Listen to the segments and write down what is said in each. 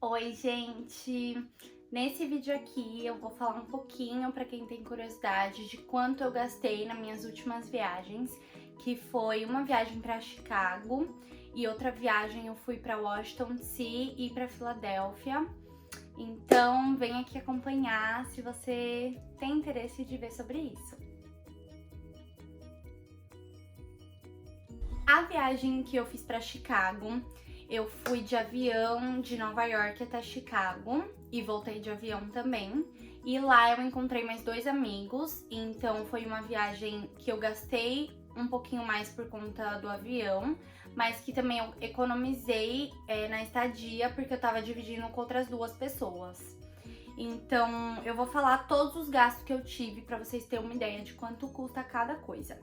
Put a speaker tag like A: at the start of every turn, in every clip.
A: Oi, gente! Nesse vídeo aqui eu vou falar um pouquinho para quem tem curiosidade de quanto eu gastei nas minhas últimas viagens, que foi uma viagem para Chicago e outra viagem eu fui para Washington DC e para Filadélfia. Então, vem aqui acompanhar se você tem interesse de ver sobre isso. A viagem que eu fiz para Chicago, eu fui de avião de Nova York até Chicago e voltei de avião também. E lá eu encontrei mais dois amigos, então foi uma viagem que eu gastei um pouquinho mais por conta do avião, mas que também eu economizei na estadia porque eu tava dividindo com outras duas pessoas. Então eu vou falar todos os gastos que eu tive para vocês terem uma ideia de quanto custa cada coisa.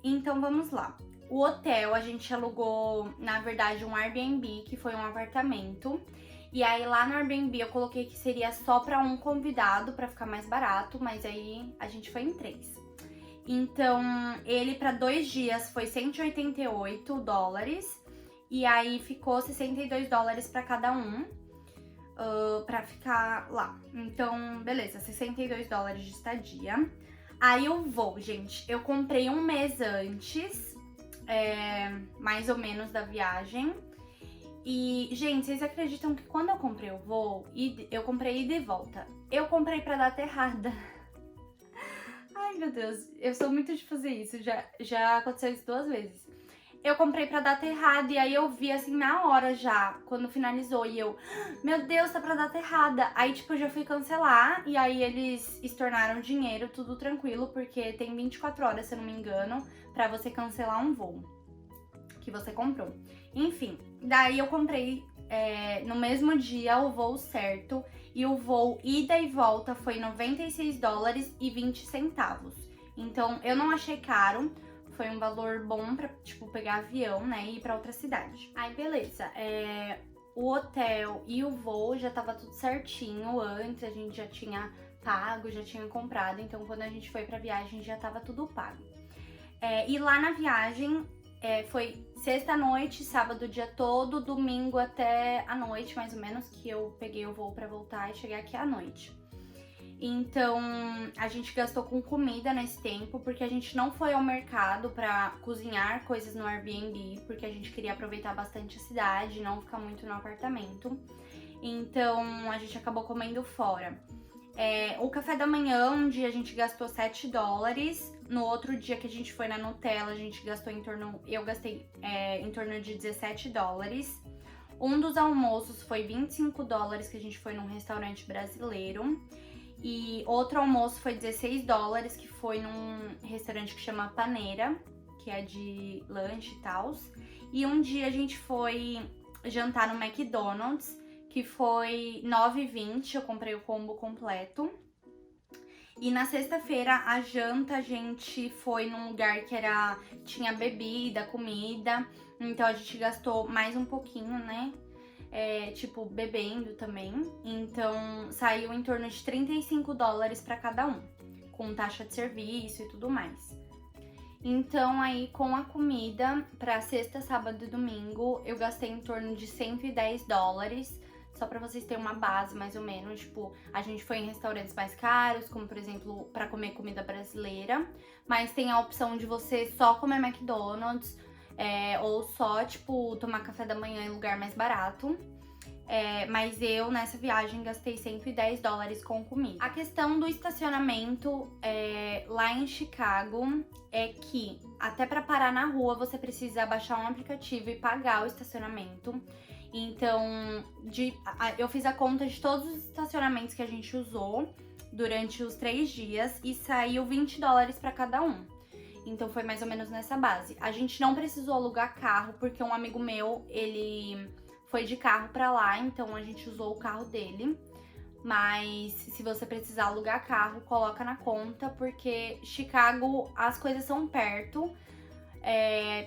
A: Então vamos lá. O hotel a gente alugou, na verdade, um Airbnb, que foi um apartamento. E aí lá no Airbnb eu coloquei que seria só para um convidado, para ficar mais barato, mas aí a gente foi em 3. Então, ele para 2 dias foi US$ 188, e aí ficou US$ 62 para cada um, para ficar lá. Então, beleza, US$ 62 de estadia. Aí o voo, gente, eu comprei um mês antes, mais ou menos, da viagem. E, gente, vocês acreditam que quando eu comprei o voo, eu comprei ida e volta, eu comprei pra data errada. Ai, meu Deus, eu sou muito de fazer isso, já aconteceu isso 2 vezes. Eu comprei pra data errada e aí eu vi assim na hora já, quando finalizou, e eu, meu Deus, tá pra data errada. Aí tipo, eu já fui cancelar e aí eles estornaram dinheiro, tudo tranquilo, porque tem 24 horas, se eu não me engano, pra você cancelar um voo que você comprou. Enfim, daí eu comprei no mesmo dia o voo certo, e o voo ida e volta foi US$ 96,20. Então eu não achei caro. Foi um valor bom pra, tipo, pegar avião, né, e ir pra outra cidade. Aí, beleza. O hotel e o voo já tava tudo certinho antes, a gente já tinha pago, já tinha comprado. Então, quando a gente foi pra viagem, já tava tudo pago. E lá na viagem, foi sexta-noite, sábado o dia todo, domingo até a noite, mais ou menos, que eu peguei o voo pra voltar e chegar aqui à noite. Então, a gente gastou com comida nesse tempo, porque a gente não foi ao mercado pra cozinhar coisas no Airbnb, porque a gente queria aproveitar bastante a cidade, não ficar muito no apartamento. Então, a gente acabou comendo fora. O café da manhã, um dia a gente gastou US$ 7. No outro dia que a gente foi na Nutella, a gente gastou eu gastei em torno de US$ 17. Um dos almoços foi US$ 25, que a gente foi num restaurante brasileiro. E outro almoço foi US$ 16, que foi num restaurante que chama Paneira, que é de lanche e tal. E um dia a gente foi jantar no McDonald's, que foi R$ 9,20, eu comprei o combo completo. E na sexta-feira, a janta, a gente foi num lugar que tinha bebida, comida, então a gente gastou mais um pouquinho, né? Tipo, bebendo também. Então, saiu em torno de US$ 35 pra cada um, com taxa de serviço e tudo mais. Então, aí, com a comida, pra sexta, sábado e domingo, eu gastei em torno de US$ 110, só pra vocês terem uma base, mais ou menos. Tipo, a gente foi em restaurantes mais caros, como, por exemplo, pra comer comida brasileira, mas tem a opção de você só comer McDonald's, ou só, tipo, tomar café da manhã em lugar mais barato. Mas eu, nessa viagem, gastei US$ 110 com comida. A questão do estacionamento lá em Chicago é que, até pra parar na rua, você precisa baixar um aplicativo e pagar o estacionamento. Então, eu fiz a conta de todos os estacionamentos que a gente usou durante os 3 dias e saiu US$ 20 pra cada um. Então foi mais ou menos nessa base. A gente não precisou alugar carro, porque um amigo meu, ele foi de carro pra lá, então a gente usou o carro dele. Mas se você precisar alugar carro, coloca na conta, porque Chicago, as coisas são perto.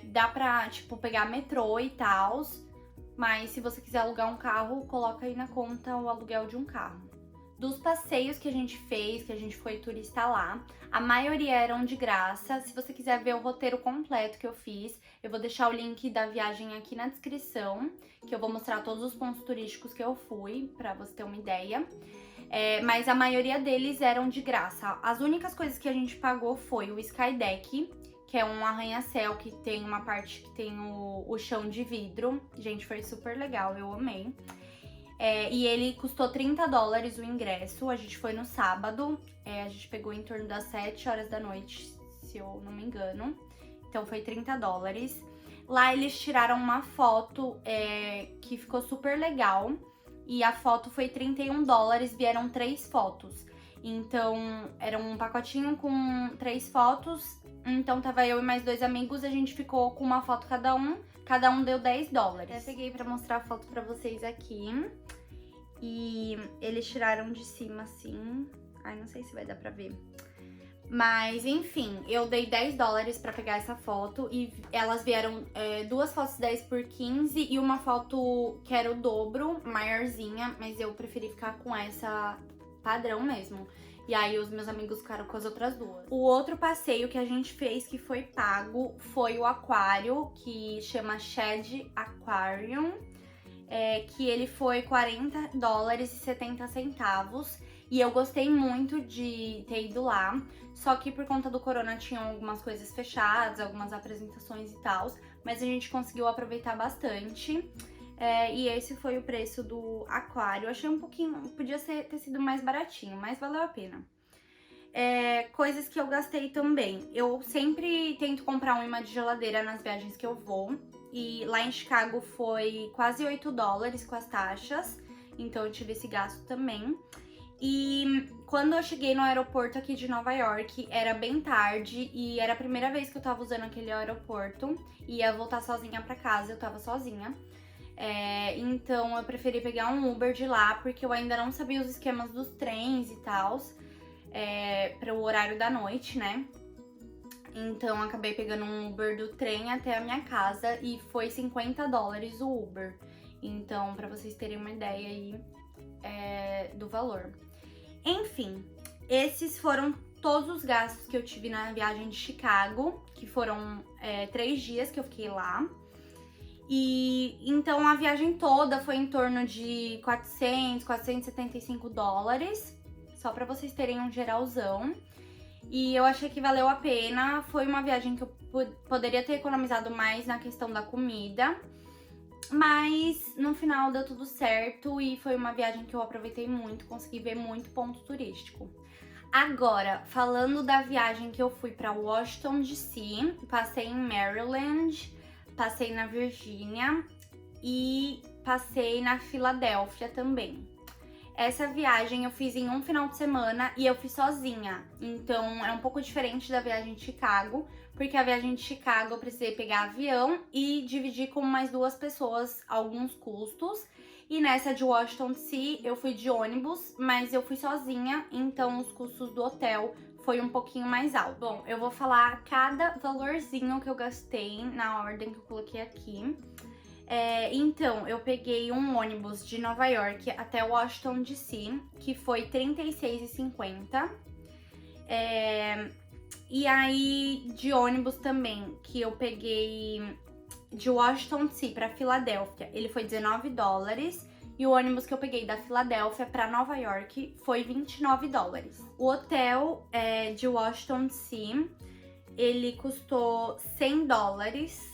A: Dá pra, tipo, pegar metrô e tal. Mas se você quiser alugar um carro, coloca aí na conta o aluguel de um carro. Dos passeios que a gente fez, que a gente foi turista lá, a maioria eram de graça. Se você quiser ver o roteiro completo que eu fiz, eu vou deixar o link da viagem aqui na descrição, que eu vou mostrar todos os pontos turísticos que eu fui, pra você ter uma ideia. Mas a maioria deles eram de graça. As únicas coisas que a gente pagou foi o Skydeck, que é um arranha-céu que tem uma parte que tem o chão de vidro. Gente, foi super legal, eu amei. E ele custou $30 o ingresso. A gente foi no sábado, a gente pegou em torno das 7 horas da noite, se eu não me engano. Então foi $30. Lá eles tiraram uma foto que ficou super legal. E a foto foi $31, vieram 3 fotos. Então era um pacotinho com 3 fotos. Então tava eu e mais 2 amigos, a gente ficou com uma foto cada um deu $10. Eu peguei pra mostrar a foto pra vocês aqui. E eles tiraram de cima assim. Ai, não sei se vai dar pra ver. Mas, enfim, eu dei $10 pra pegar essa foto. E elas vieram 2 fotos 10 por 15 e uma foto que era o dobro, maiorzinha. Mas eu preferi ficar com essa padrão mesmo. E aí os meus amigos ficaram com as outras 2. O outro passeio que a gente fez, que foi pago, foi o aquário, que chama Shed Aquarium. Que ele foi $40,70. E eu gostei muito de ter ido lá. Só que por conta do corona tinham algumas coisas fechadas, algumas apresentações e tal. Mas a gente conseguiu aproveitar bastante. E esse foi o preço do aquário. Eu achei um pouquinho, podia ter sido mais baratinho, mas valeu a pena. Coisas que eu gastei também. Eu sempre tento comprar um imã de geladeira nas viagens que eu vou. E lá em Chicago foi quase $8 com as taxas. Então eu tive esse gasto também. E quando eu cheguei no aeroporto aqui de Nova York, era bem tarde e era a primeira vez que eu tava usando aquele aeroporto. E ia voltar sozinha pra casa, eu tava sozinha. Então eu preferi pegar um Uber de lá, porque eu ainda não sabia os esquemas dos trens e tal, para o horário da noite, né? Então eu acabei pegando um Uber do trem até a minha casa e foi $50 o Uber. Então, pra vocês terem uma ideia aí do valor. Enfim, esses foram todos os gastos que eu tive na viagem de Chicago, que foram 3 dias que eu fiquei lá. E então a viagem toda foi em torno de $475, só pra vocês terem um geralzão. E eu achei que valeu a pena. Foi uma viagem que eu poderia ter economizado mais na questão da comida, mas no final deu tudo certo e foi uma viagem que eu aproveitei muito, consegui ver muito ponto turístico. Agora, falando da viagem que eu fui pra Washington DC, passei em Maryland, passei na Virgínia e passei na Filadélfia também. Essa viagem eu fiz em um final de semana e eu fiz sozinha. Então é um pouco diferente da viagem de Chicago, porque a viagem de Chicago eu precisei pegar avião e dividir com mais 2 pessoas alguns custos. E nessa de Washington DC eu fui de ônibus, mas eu fui sozinha, então os custos do hotel foi um pouquinho mais alto. Bom, eu vou falar cada valorzinho que eu gastei na ordem que eu coloquei aqui. Então, eu peguei um ônibus de Nova York até Washington DC, que foi R$36,50. E aí, de ônibus também, que eu peguei de Washington DC para Filadélfia, ele foi $19. E o ônibus que eu peguei da Filadélfia para Nova York foi $29. O hotel de Washington DC, ele custou $100.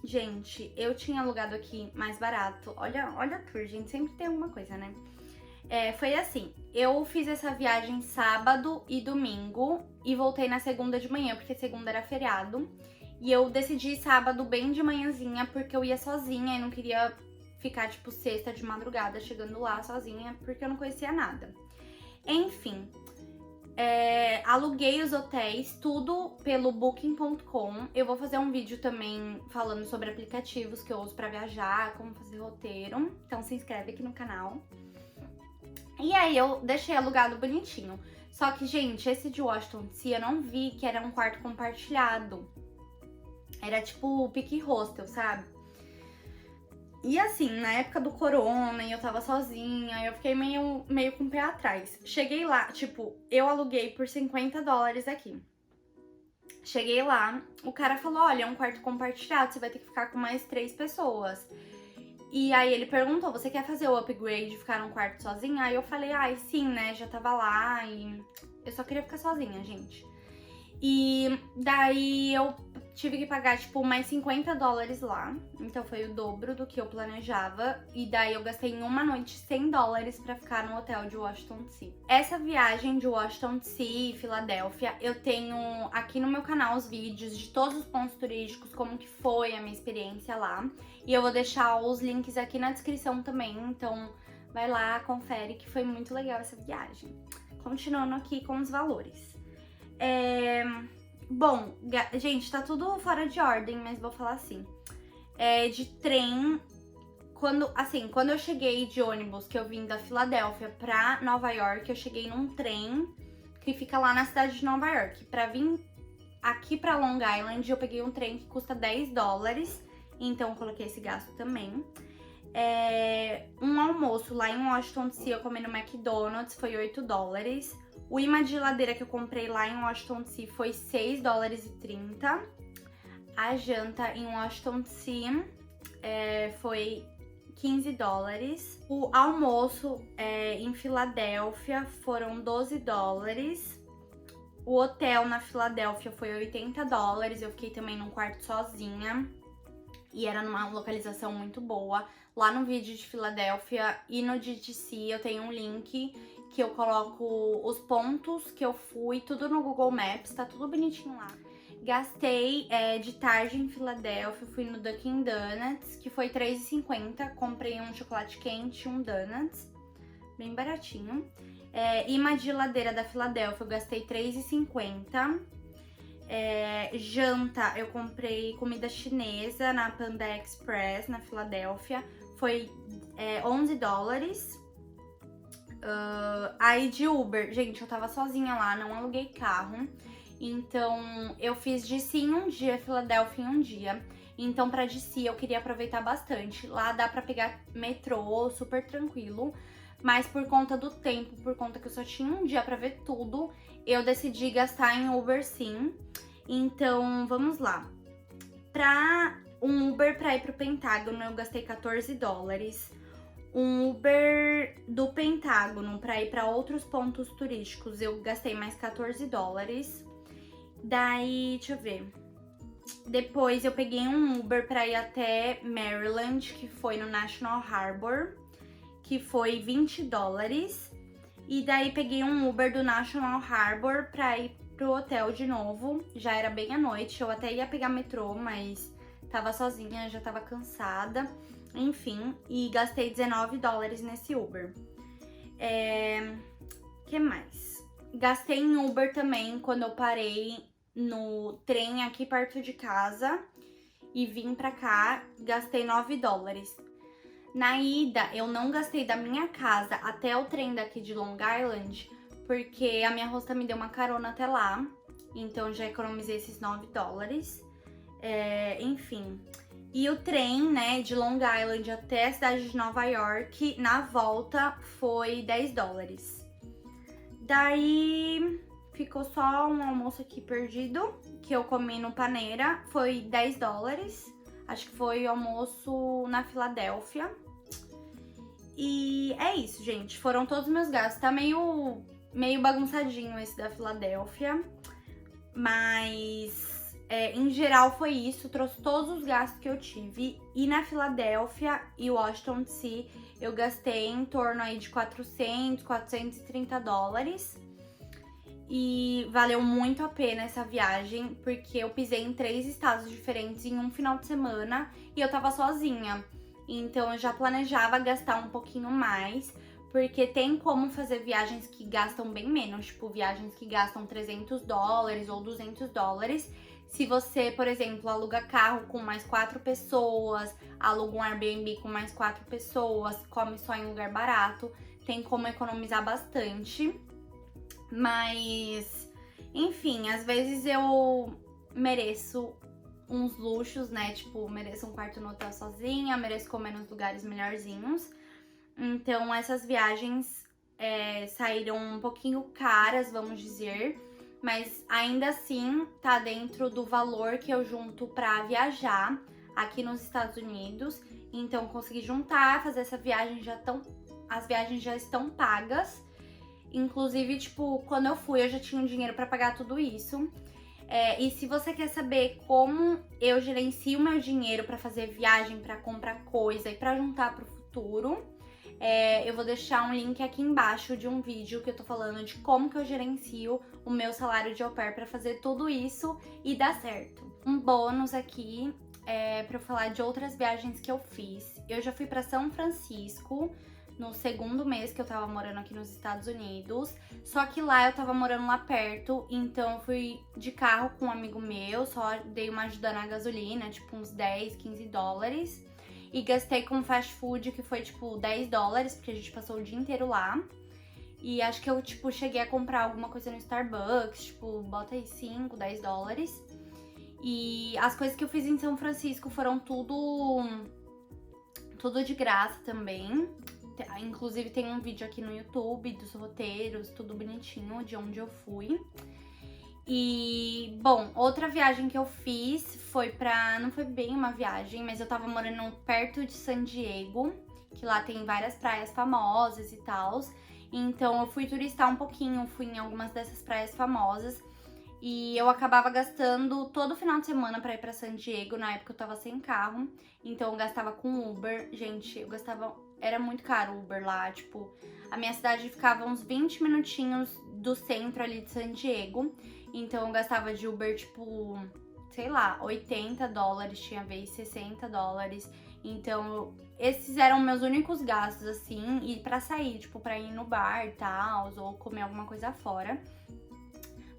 A: Gente, eu tinha alugado aqui mais barato. Olha a tour, gente, sempre tem alguma coisa, né? Foi assim, eu fiz essa viagem sábado e domingo e voltei na segunda de manhã, porque segunda era feriado. E eu decidi sábado bem de manhãzinha, porque eu ia sozinha e não queria ficar, tipo, sexta de madrugada chegando lá sozinha, porque eu não conhecia nada. Enfim, aluguei os hotéis, tudo pelo Booking.com. Eu vou fazer um vídeo também falando sobre aplicativos que eu uso pra viajar, como fazer roteiro. Então se inscreve aqui no canal. E aí eu deixei alugado bonitinho. Só que, gente, esse de Washington DC eu não vi que era um quarto compartilhado. Era tipo o pique hostel, sabe? E assim, na época do corona, e eu tava sozinha, eu fiquei meio com o pé atrás. Cheguei lá, tipo, eu aluguei por $50 aqui. Cheguei lá, o cara falou, olha, é um quarto compartilhado, você vai ter que ficar com mais 3 pessoas. E aí ele perguntou, você quer fazer o upgrade, ficar num quarto sozinha? Aí eu falei, ai, sim, né, já tava lá e eu só queria ficar sozinha, gente. E daí eu tive que pagar, tipo, mais $50 lá. Então foi o dobro do que eu planejava. E daí eu gastei em uma noite $100 pra ficar no hotel de Washington DC. Essa viagem de Washington DC e Filadélfia, eu tenho aqui no meu canal os vídeos de todos os pontos turísticos, como que foi a minha experiência lá. E eu vou deixar os links aqui na descrição também, então vai lá, confere que foi muito legal essa viagem. Continuando aqui com os valores. Bom, gente, tá tudo fora de ordem, mas vou falar assim. De trem, quando eu cheguei de ônibus, que eu vim da Filadélfia pra Nova York, eu cheguei num trem que fica lá na cidade de Nova York. Pra vir aqui pra Long Island, eu peguei um trem que custa $10, então eu coloquei esse gasto também. Um almoço lá em Washington DC, eu comi no McDonald's, foi $8. O imã de geladeira que eu comprei lá em Washington DC foi $6,30. A janta em Washington DC foi $15. O almoço em Filadélfia foram $12. O hotel na Filadélfia foi $80. Eu fiquei também num quarto sozinha. E era numa localização muito boa. Lá no vídeo de Filadélfia e no de DC eu tenho um link que eu coloco os pontos que eu fui, tudo no Google Maps, tá tudo bonitinho lá. Gastei de tarde em Filadélfia, fui no Dunkin' Donuts, que foi R$3,50. Comprei um chocolate quente, um donuts, bem baratinho. Imã de geladeira da Filadélfia, eu gastei R$3,50. Janta, eu comprei comida chinesa na Panda Express, na Filadélfia, foi $11. Aí de Uber, gente, eu tava sozinha lá, não aluguei carro, então eu fiz DC em um dia, Filadélfia em um dia. Então pra DC eu queria aproveitar bastante. Lá dá pra pegar metrô, super tranquilo, mas por conta do tempo, por conta que eu só tinha um dia pra ver tudo, eu decidi gastar em Uber sim. Então vamos lá. Pra um Uber pra ir pro Pentágono eu gastei $14. Um Uber do Pentágono pra ir pra outros pontos turísticos eu gastei mais $14. Daí, deixa eu ver. Depois eu peguei um Uber pra ir até Maryland, que foi no National Harbor, que foi $20. E daí peguei um Uber do National Harbor pra ir pro hotel de novo. Já era bem à noite, eu até ia pegar metrô, mas tava sozinha, já tava cansada. Enfim, e gastei $19 nesse Uber. Que mais? Gastei em Uber também quando eu parei no trem aqui perto de casa e vim pra cá, gastei $9. Na ida, eu não gastei da minha casa até o trem daqui de Long Island, porque a minha hosta me deu uma carona até lá, então já economizei esses $9. Enfim. E o trem, né, de Long Island até a cidade de Nova York, na volta, foi $10. Daí ficou só um almoço aqui perdido, que eu comi no Paneira, foi $10. Acho que foi almoço na Filadélfia. E é isso, gente. Foram todos os meus gastos. Tá meio bagunçadinho esse da Filadélfia. Mas, em geral, foi isso. Trouxe todos os gastos que eu tive. E na Filadélfia e Washington DC, eu gastei em torno aí de $430. E valeu muito a pena essa viagem, porque eu pisei em 3 estados diferentes em um final de semana e eu tava sozinha. Então eu já planejava gastar um pouquinho mais, porque tem como fazer viagens que gastam bem menos, tipo viagens que gastam $300 ou $200. Se você, por exemplo, aluga carro com mais 4 pessoas, aluga um Airbnb com mais 4 pessoas, come só em lugar barato, tem como economizar bastante. Mas, enfim, às vezes eu mereço uns luxos, né? Tipo, mereço um quarto no hotel sozinha, mereço comer nos lugares melhorzinhos. Então, essas viagens saíram um pouquinho caras, vamos dizer. Mas ainda assim, tá dentro do valor que eu junto pra viajar aqui nos Estados Unidos. Então, consegui juntar, fazer essa viagem, as viagens já estão pagas. Inclusive, tipo, quando eu fui, eu já tinha um dinheiro pra pagar tudo isso. E se você quer saber como eu gerencio meu dinheiro pra fazer viagem, pra comprar coisa e pra juntar pro futuro, eu vou deixar um link aqui embaixo de um vídeo que eu tô falando de como que eu gerencio o meu salário de au pair pra fazer tudo isso e dar certo. Um bônus aqui pra eu falar de outras viagens que eu fiz. Eu já fui pra São Francisco no segundo mês que eu tava morando aqui nos Estados Unidos. Só que lá eu tava morando lá perto, então eu fui de carro com um amigo meu, só dei uma ajuda na gasolina, tipo uns 10, 15 dólares. E gastei com fast food, que foi tipo 10 dólares, porque a gente passou o dia inteiro lá. E acho que eu, tipo, cheguei a comprar alguma coisa no Starbucks, tipo, bota aí 5, 10 dólares. E as coisas que eu fiz em São Francisco foram tudo de graça também. Inclusive tem um vídeo aqui no YouTube dos roteiros, tudo bonitinho, de onde eu fui. E, bom, outra viagem que eu fiz não foi bem uma viagem, mas eu tava morando perto de San Diego, que lá tem várias praias famosas e tal. Então eu fui turistar um pouquinho, fui em algumas dessas praias famosas. E eu acabava gastando todo final de semana pra ir pra San Diego, na época eu tava sem carro. Então eu gastava com Uber. Gente, era muito caro o Uber lá, tipo, a minha cidade ficava uns 20 minutinhos do centro ali de San Diego. Então eu gastava de Uber, tipo, sei lá, 80 dólares, tinha vez 60 dólares. Então esses eram meus únicos gastos, assim, e pra sair, tipo, pra ir no bar e tal, ou comer alguma coisa fora.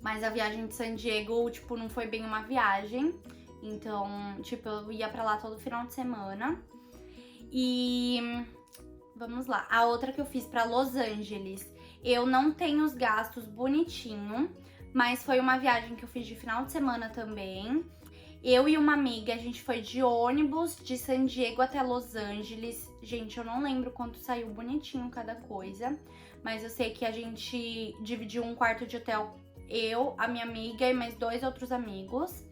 A: Mas a viagem de San Diego, tipo, não foi bem uma viagem. Então, tipo, eu ia pra lá todo final de semana. E vamos lá. A outra que eu fiz pra Los Angeles, eu não tenho os gastos bonitinho, mas foi uma viagem que eu fiz de final de semana também. Eu e uma amiga, a gente foi de ônibus de San Diego até Los Angeles. Gente, eu não lembro quanto saiu bonitinho cada coisa, mas eu sei que a gente dividiu um quarto de hotel, eu, a minha amiga e mais 2 outros amigos.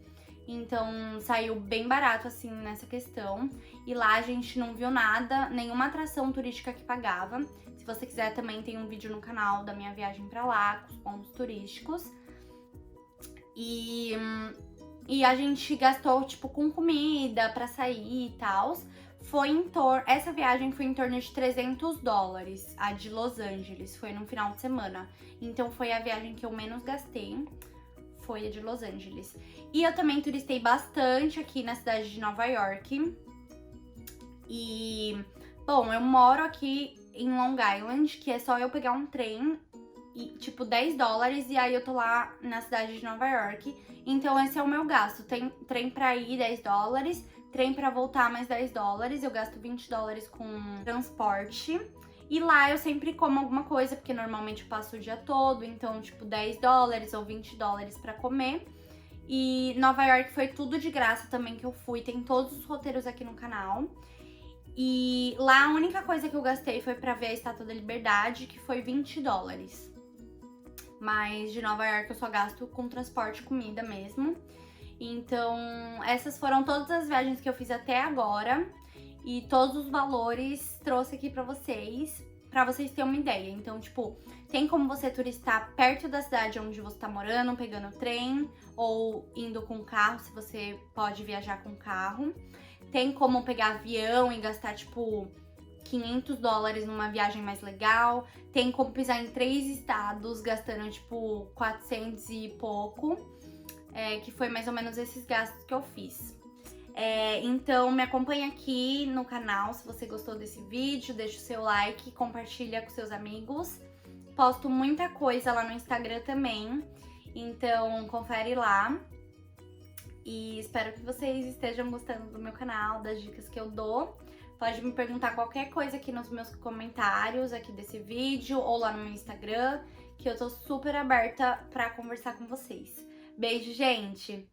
A: Então saiu bem barato assim nessa questão. E lá a gente não viu nada, nenhuma atração turística que pagava. Se você quiser também tem um vídeo no canal da minha viagem pra lá, com os pontos turísticos. E a gente gastou tipo com comida pra sair e tal. Essa viagem foi em torno de 300 dólares, a de Los Angeles, foi no final de semana. Então foi a viagem que eu menos gastei, foi a de Los Angeles. E eu também turistei bastante aqui na cidade de Nova York. E, bom, eu moro aqui em Long Island, que é só eu pegar um trem, e tipo 10 dólares, e aí eu tô lá na cidade de Nova York. Então esse é o meu gasto, tem trem pra ir 10 dólares, trem pra voltar mais 10 dólares, eu gasto 20 dólares com transporte. E lá eu sempre como alguma coisa, porque normalmente eu passo o dia todo, então tipo 10 dólares ou 20 dólares pra comer. E Nova York foi tudo de graça também que eu fui, tem todos os roteiros aqui no canal. E lá a única coisa que eu gastei foi pra ver a Estátua da Liberdade, que foi 20 dólares. Mas de Nova York eu só gasto com transporte e comida mesmo. Então, essas foram todas as viagens que eu fiz até agora. E todos os valores trouxe aqui pra vocês terem uma ideia. Então, tipo, tem como você turistar perto da cidade onde você tá morando, pegando trem ou indo com carro, se você pode viajar com carro. Tem como pegar avião e gastar, tipo, 500 dólares numa viagem mais legal. Tem como pisar em 3 estados, gastando, tipo, 400 e pouco. Que foi mais ou menos esses gastos que eu fiz. Então me acompanha aqui no canal se você gostou desse vídeo, deixa o seu like, compartilha com seus amigos. Posto muita coisa lá no Instagram também, então confere lá. E espero que vocês estejam gostando do meu canal, das dicas que eu dou. Pode me perguntar qualquer coisa aqui nos meus comentários aqui desse vídeo ou lá no meu Instagram, que eu tô super aberta pra conversar com vocês. Beijo, gente!